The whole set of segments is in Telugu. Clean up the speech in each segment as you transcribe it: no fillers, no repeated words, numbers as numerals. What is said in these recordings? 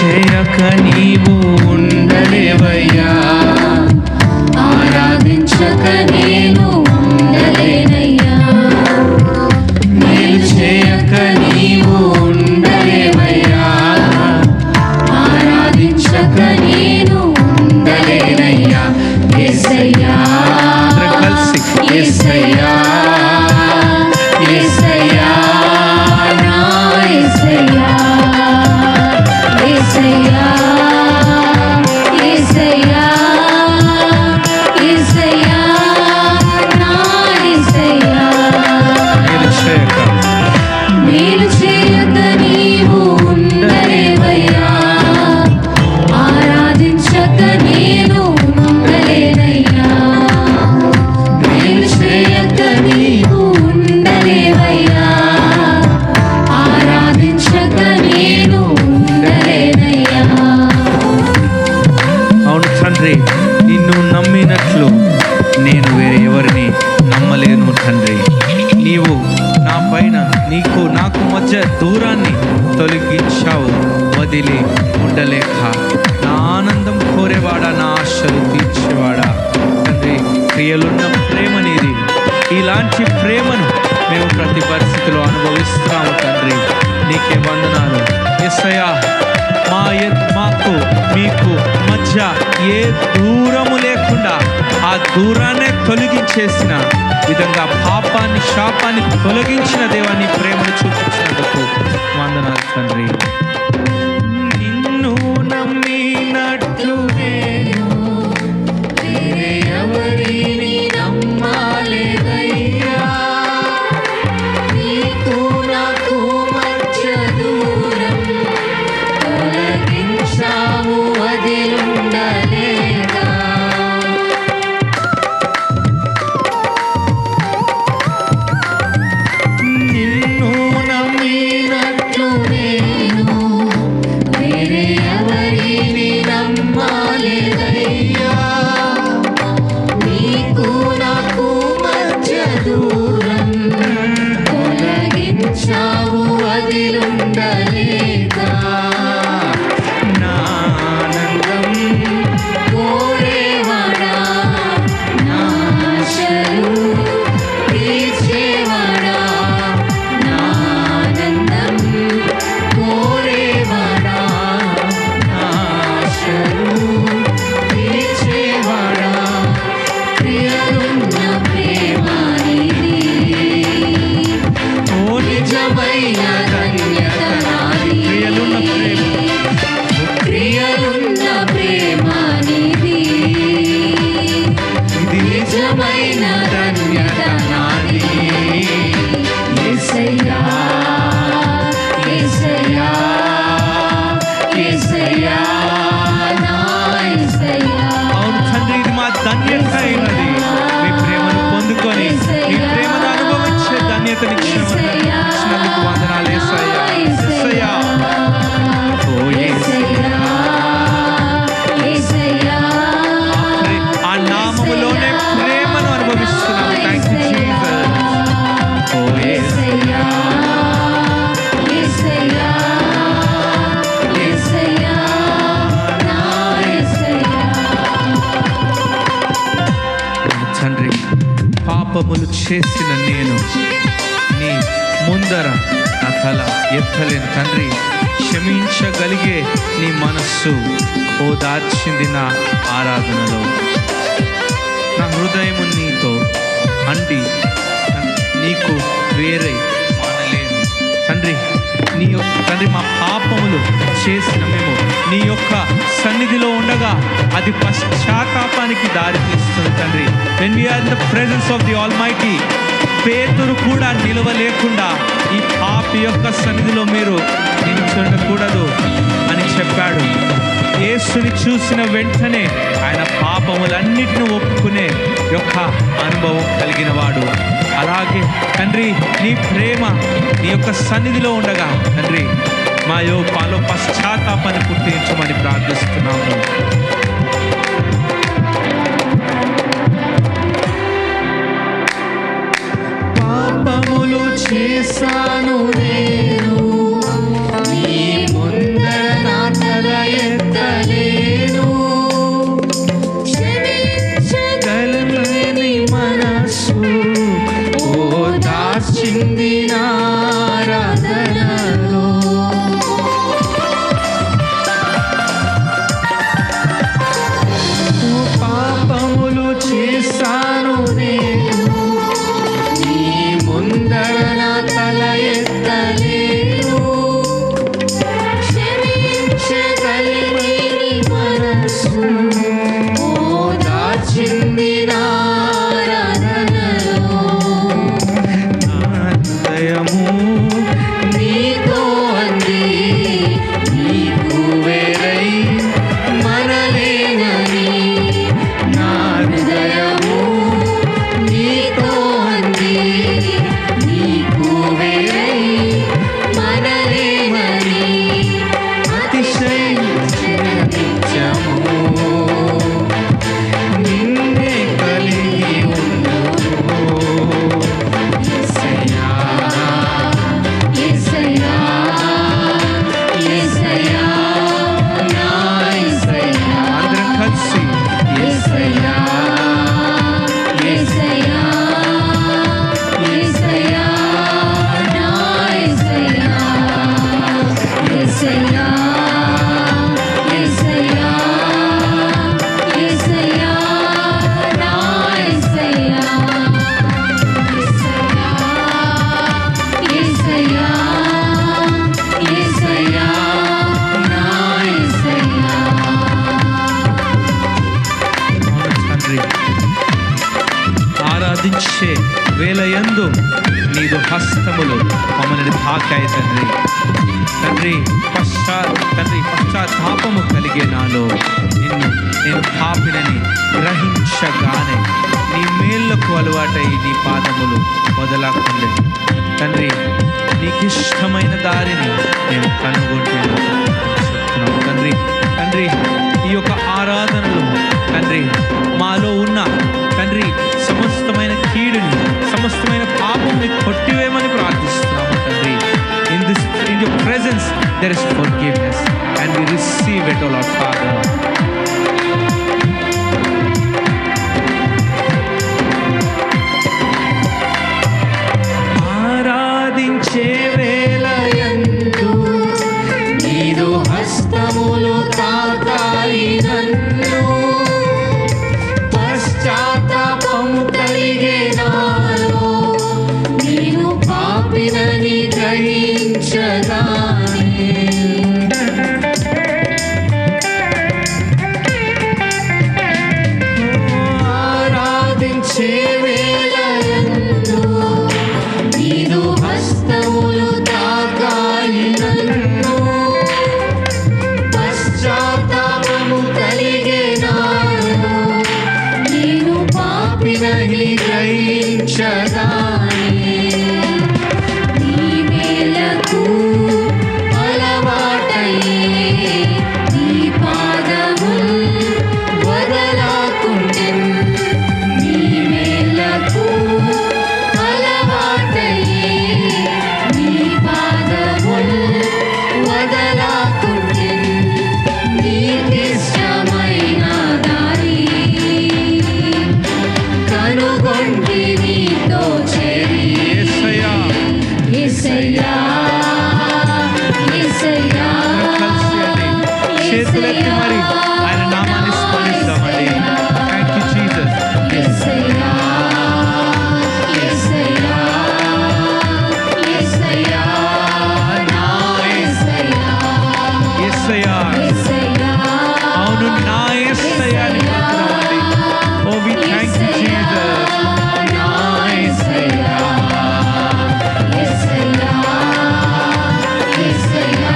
చేయక నీవు ఉండలేవయ్యా, ఆరాధించక నేను ఉండలేనయ్యా. మేలు చేయక నీవు ఉండలేవయ్యా, ఆరాధించక నేను ఉండలేనయ్యా. యేసయ్యా కలిసి యేసయ్యా యేసయ్యా నా యేసయ్యా యేసయ్యా యేసయ్యా యేసయ్యా నా యేసయ్యా. మేలు చేయక నీవు ఉండలేవయ్యా, ఆరాధించక నేను ఉండలేనయ్యా. మేలు చేయక నీవు ఉండలేవయ్యా, ఆరాధించక నేను ఉండలేనయ్యా. అవును తండ్రి, నిన్ను నమ్మినట్లు నేను వేరే ఎవరిని నమ్మలేను తండ్రి. నీవు నా పైన నాకు మధ్య దూరాన్ని తొలగించావు, వదిలి ఉండలేక. నా ఆనందం కోరేవాడా, నా ఆశలు తీర్చేవాడా తండ్రి. క్రియలున్న ప్రేమ నీది. ఇలాంటి ప్రేమను మేము ప్రతి పరిస్థితిలో అనుభవిస్తాము తండ్రి. నీకే వందనాలు యేసయ్యా. మాకు మీకు మధ్య ఏ దూరము లేకుండా ఆ దూరాన్నే తొలగించేసిన విధంగా పాపాన్ని శాపాన్ని తొలగించిన దేవాన్ని ప్రేమను చూపించినందుకు వందనాలు తండ్రి. నిన్ను నమ్మినట్లు నేను వేరే ఎవరిని నమ్మాలేదయ్యా. నీకు నాకు మధ్య దూరం తొలగించావు, వదిలుండలేదా. నిన్ను నమ్మినట్లు నేను వేరే ఎవరిని నమ్మాలేదయ్యా. నీకు నాకు మధ్య దూరం తొలగించావు, వదిలుండలేదా. నా ఆనందం కోరేవాడా, నా ఆశలు తీర్చేవాడా, నా ఆనందం కోరేవాడా, నా ఆశలు తీర్చేవాడా. ప్రియలున్న ప్రేమ నీది, ఓ నిజమైన ధన్యత నాది. ప్రియలున్న ప్రేమ, ప్రియలున్న ప్రేమ నీది, ఇది నిజమైన ధన్యత నాది. యేసయ్యా యేసయ్యా యేసయ్యా నా యేసయ్యా. అవును తండ్రి, ఇది మా ధన్యత అయినది. మీ ప్రేమను పొందుకొని మీ ప్రేమను అనుభవించే ధన్యతనిచ్చినందుకు వందనాలు యేసయ్యా. యేసయ్యా, ఓ యేసయ్యా. యేసయ్యా ఆ నామములోనే ప్రేమను అనుభవిస్తున్నాము. Thank you Jesus. ఓ యేసయ్యా. యేసయ్యా యేసయ్యా నా యేసయ్యా. తండ్రి, పాపములు చేసిన నేను నీ ముందర నా తల ఎత్తలేను తండ్రి. క్షమించగలిగే నీ మనస్సు ఓదార్చింది నా ఆరాధనలో. నా హృదయము నీతో అండి నీకు వేరే మానలేను తండ్రి. నీ యొక్క తండ్రి, మా పాపములు చేసిన మేము నీ యొక్క సన్నిధిలో ఉండగా అది పశ్చాత్తాపానికి దారి తీస్తుంది తండ్రి. when we are in the presence of the Almighty, పేతురు కూడా నిలవలేకుండా ఈ పాపి యొక్క సన్నిధిలో మీరు నిల్చొనకూడదు అని చెప్పాడు. యేసుని చూసిన వెంటనే ఆయన పాపములన్నిటిని ఒప్పుకునే యొక్క అనుభవం కలిగిన వాడు. అలాగే తండ్రి, నీ ప్రేమ నీ యొక్క సన్నిధిలో ఉండగా తండ్రి మాలో పశ్చాత్తాపాన్ని పుట్టించమని ప్రార్థిస్తున్నాము. పాపములు చేశాను నేను, నీ ముందర నా తల ఓదార్చింది నా ఆరాధనలో. నా హృదయము నీతో అంది నీకు వేరై మనలేనని. నా హృదయము నీతో అంది నీకు వేరై మనలేనని. అతిశయించిన నిత్యము నిన్నే కలిగి ఉండును. యేసయ్యా, యేసయ్యా, యేసయ్యా, నా యేసయ్యా. అందరం కలిసి యేసయ్యా, యేసయ్యా, యేసయ్యా, నా యేసయ్యా. యేసయ్యా, యేసయ్యా, యేసయ్యా, నా యేసయ్యా. యేసయ్యా, యేసయ్యా, నా యేసయ్యా. తండ్రి, ఆరాధించే వేళయందు నీదు హస్తములు మమ్మల్ని తాకాయి తండ్రి. తండ్రి పశ్చాత్తాపము కలిగే నాలో నేను పాపినని గ్రహించగానే నీ మేళ్లకు అలవాటై నీ పాదములు వదలకుండే తండ్రి. నీకిష్టమైన దారిని నేను కనుగొంటున్నాను చెప్తున్నాను తండ్రి. తండ్రి, ఈ యొక్క ఆరాధనలు తండ్రి మాలో ఉన్న తండ్రి సమస్తమైన కీడుని సమస్తమైన పాపంని కొట్టివేయమని ప్రార్థిస్తున్నాము తండ్రి. In your presence there is forgiveness and we receive it, O Lord Father. ఆరాధించే వేళయందు నీదు హస్తములు తాకాయి నన్ను. పశ్చాత్తాపము కలిగే నాలో నేను పాపినని గ్రహించగానే. ఆరాధించే వేళయందు నీదు హస్తములు తాకాయి నన్ను. పశ్చాత్తాపము కలిగే నాలో నేను పాపినని గ్రహించగానే. నీ మేలకు అలవాటయ్యే నీ పాదములు వదలకుండెను. నీ మేలకు అలవాటయ్యే నీ పాదములు వదలకుండెను. నీకిష్టమైన దారి కనుగొంటి నీతో చేరి. యేసయ్యా, యేసయ్యా, యేసయ్యా, చేతులెత్తి మరి ఆయన నామాన్ని స్మరిస్తామండి. Thank you Jesus. Yesayya, Yesayya, Yesayya, నా యేసయ్యా. యేసయ్యా, యేసయ్యా, అవును నా యేసయ్యా అని చెప్తున్నామండి. Oh we thank you Jesus. నా యేసయ్యా. యేసయ్యా, యేసయ్యా,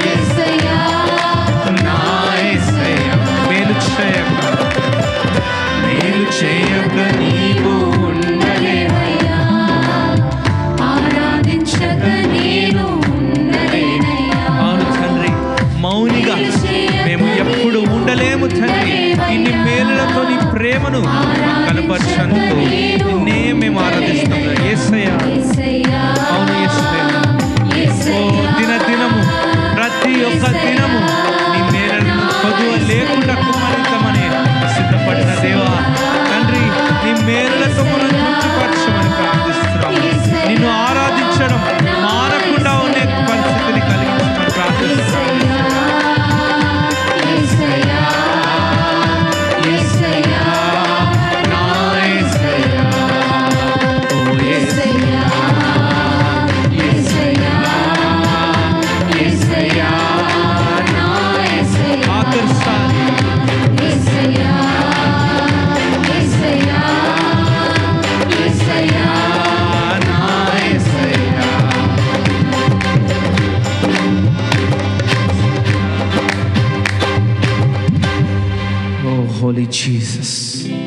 యేసయ్యా, నా యేసయ్యా. మేలు చేయక నీవు ఉండలేవయ్యా, ఆరాధించక నేను ఉండలేనయ్యా. అవును తండ్రి, మౌనిగా మేము ఎప్పుడు ఉండలేము తండ్రి. ఇన్ని మేలులతో నీ ప్రేమను కనపరచందుకు నిన్నే మేము ఆరాధిస్తాం యేసయ్యా. యేసయ్యా, అవును యేసయ్యా. ఓ దినదినము ప్రతి ఒక్క దినము నీ మేలులను కొదువ లేకుండా కుమరించమని సిద్ధపడిన దేవా తండ్రి, నీ మేలులతో మనం తృప్తిపరచమని ప్రార్థిస్తున్నాము. నిన్ను ఆరాధించడం మారకుండా ఉండే పరిస్థితిని కలిగించమని ప్రార్థిస్తున్నాము. యేసయ్యా, యేసయ్యా, నా యేసయ్యా. ఓ యేసయ్యా, యేసయ్యా, యేసయ్యా, యేసయ్యా, నా యేసయ్యా. ఆఖరిసారి Holy Jesus.